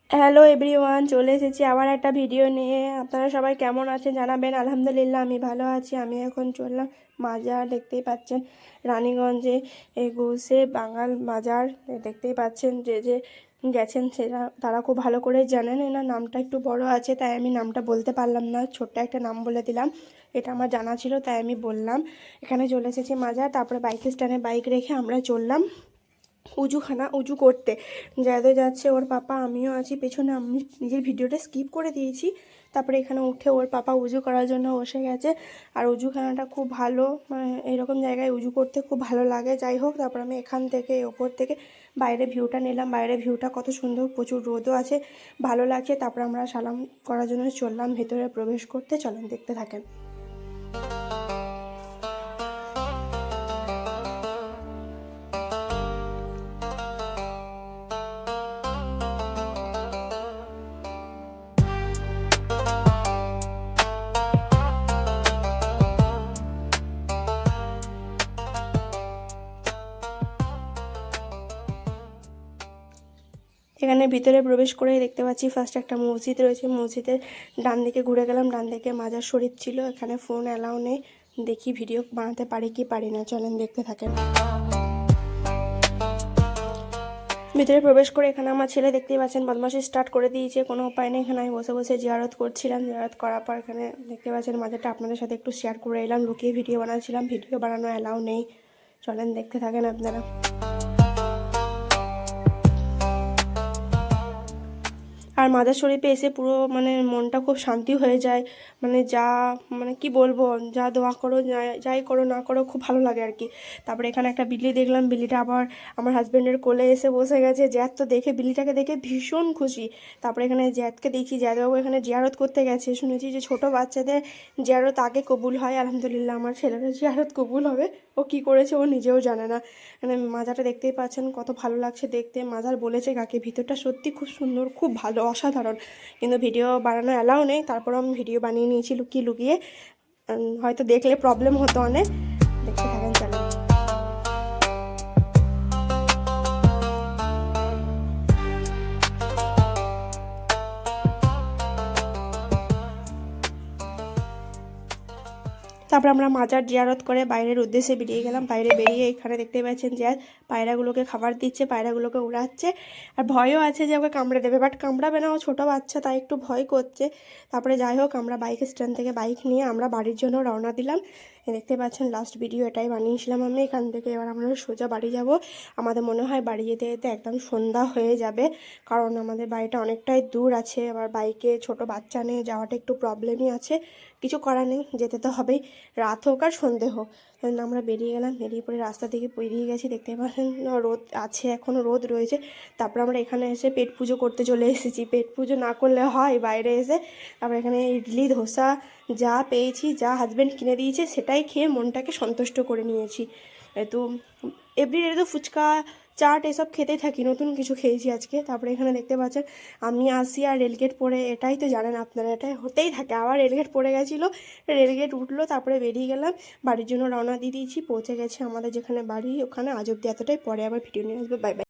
Hello everyone, চলে এসেছি আবার একটা ভিডিও নিয়ে। আপনারা সবাই কেমন আছেন জানাবেন। আলহামদুলিল্লাহ আমি ভালো আছি। আমি এখন চললাম মাজার, দেখতেই পাচ্ছেন রানীগঞ্জে এই গৌসে বাঙাল মাজার। দেখতেই পাচ্ছেন যে যে গেছেন সেটা তারা খুব ভালো করে জানেন। না নামটা একটু বড় আছে তাই আমি নামটা বলতে পারলাম না, ছোট্ট একটা নাম বলে দিলাম। এটা আমার জানা ছিল তাই আমি বললাম। এখানে চলে এসেছি মাজার, তারপরে বাইক স্ট্যান্ডে বাইক রেখে আমরা চললাম উজু করতে। জায়দও যাচ্ছে, ওর পাপা, আমিও আছি পেছনে। আমি নিজের ভিডিওটা স্কিপ করে দিয়েছি। তারপরে এখানে উঠে ওর পাপা উজু করার জন্য বসে গেছে। আর উজুখানাটা খুব ভালো, মানে এরকম জায়গায় উজু করতে খুব ভালো লাগে। যাই হোক, তারপর আমি এখান থেকে ওপর থেকে বাইরে ভিউটা নিলাম। বাইরের ভিউটা কত সুন্দর, প্রচুর রোদও আছে, ভালো লাগছে। তারপর আমরা সালাম করার জন্য চললাম ভেতরে প্রবেশ করতে। চলেন দেখতে থাকেন। এখানে ভিতরে প্রবেশ করেই দেখতে পাচ্ছি ফার্স্ট একটা মসজিদ রয়েছে। মসজিদের ডান দিকে ঘুরে গেলাম, ডান দিকে মাজার শরীফ ছিল। এখানে ফোন অ্যালাউ নেই, দেখি ভিডিও বানাতে পারি কি পারি না। চলেন দেখতে থাকেন। ভিতরে প্রবেশ করে এখানে আমার ছেলে, দেখতেই পাচ্ছেন, বদমাশি স্টার্ট করে দিয়েছে। কোনো উপায় নেই, এখানে আমি বসে বসে জিয়ারত করছিলাম। জিয়ারত করার পর এখানে দেখতে পাচ্ছেন মাজারটা আপনাদের সাথে একটু শেয়ার করে এলাম। লুকিয়ে ভিডিও বানাচ্ছিলাম, ভিডিও বানানো অ্যালাউ নেই। চলেন দেখতে থাকেন আপনারা। আর মাজার শরীফে এসে পুরো মানে মনটা খুব শান্তি হয়ে যায়। মানে যা, মানে কি বলবো, যা দোয়া করো, যাই করো না করো, খুব ভালো লাগে আর কি। তারপরে এখানে একটা বিল্লি দেখলাম, বিল্লিটা আবার আমার হাজব্যান্ডের কোলে এসে বসে গেছে। জ্যাদ তো দেখে, বিল্লিটাকে দেখে ভীষণ খুশি। তারপরে এখানে জ্যাদকে দেখি, জ্যাদবাবু এখানে জিয়ারত করতে গেছে। শুনেছি যে ছোটো বাচ্চাদের জিয়ারত আগে কবুল হয়। আলহামদুলিল্লাহ আমার ছেলেরা জিয়ারত কবুল হবে। ও কি করেছে ও নিজেও জানে না। মানে মাজারটা দেখতেই পাচ্ছেন কত ভালো লাগছে দেখতে। মাজার বলেছে কাকে, ভিতরটা সত্যি খুব সুন্দর, খুব ভালো, অসাধারণ। কিন্তু ভিডিও বানানো অ্যালাউ নেই, তারপরও আমি ভিডিও বানিয়ে নিয়েছি লুকিয়ে লুকিয়ে। হয়তো দেখলে প্রবলেম হতো অনেক। দেখতে থাকেন চলেন। তারপর আমরা মাজার জিয়ারত করে বাইরের উদ্দেশ্যে বেরিয়ে গেলাম। বাইরে বেরিয়ে এখানে দেখতে পাচ্ছেন যে পায়রাগুলোকে খাবার দিচ্ছে, পায়রাগুলোকে উড়াচ্ছে। আর ভয়ও আছে যে ওকে কামড়ে দেবে, বাট কামড়াবে না, ও ছোটো বাচ্চা তাই একটু ভয় করছে। তারপরে যাই হোক, আমরা বাইক স্ট্যান্ড থেকে বাইক নিয়ে আমরা বাড়ির জন্য রওনা দিলাম। দেখতে পাচ্ছেন লাস্ট ভিডিও এটাই বানিয়েছিলাম আমি। এখান থেকে এবার আমরা সোজা বাড়ি যাব। আমাদের মনে হয় বাড়ি যেতে যেতে একদম সন্ধ্যা হয়ে যাবে, কারণ আমাদের বাড়িটা অনেকটাই দূর আছে। আবার বাইকে ছোট বাচ্চা নিয়ে যাওয়াটা একটু প্রবলেমই আছে। কিছু করার নেই, যেতে তো হবেই, রাত হোক আর সন্ধে হোক। আমরা বেরিয়ে গেলাম, বেরিয়ে পড়ে রাস্তা থেকে বেরিয়ে গেছি। দেখতে পাচ্ছেন রোদ আছে, এখনও রোদ রয়েছে। তারপর আমরা এখানে এসে পেট পুজো করতে চলে এসেছি। পেট পুজো না করলে হয় বাইরে এসে। তারপর এখানে ইডলি ধোসা যা পেয়েছি, যা হাজব্যান্ড কিনে দিয়েছে সেটাই খেয়ে মনটাকে সন্তুষ্ট করে নিয়েছি। তো এভরিডে তো ফুচকা চাট এসব খেতেই থাকি, নতুন কিছু খেয়েছি আজকে। তারপরে এখানে দেখতে পাচ্ছেন আমি আসি আর রেলগেট পড়ে, এটাই তো জানেন আপনারা, এটাই হতেই থাকে। আবার রেলগেট পড়ে গেছিলো, রেলগেট উঠলো, তারপরে বেরিয়ে গেলাম। বাড়ির জন্য রওনা দিয়ে দিয়েছি, পৌঁছে গেছে আমাদের যেখানে বাড়ি ওখানে। আজ অব্দি এতটাই, পরে আবার ভিডিও নিয়ে আসবে। Bye bye.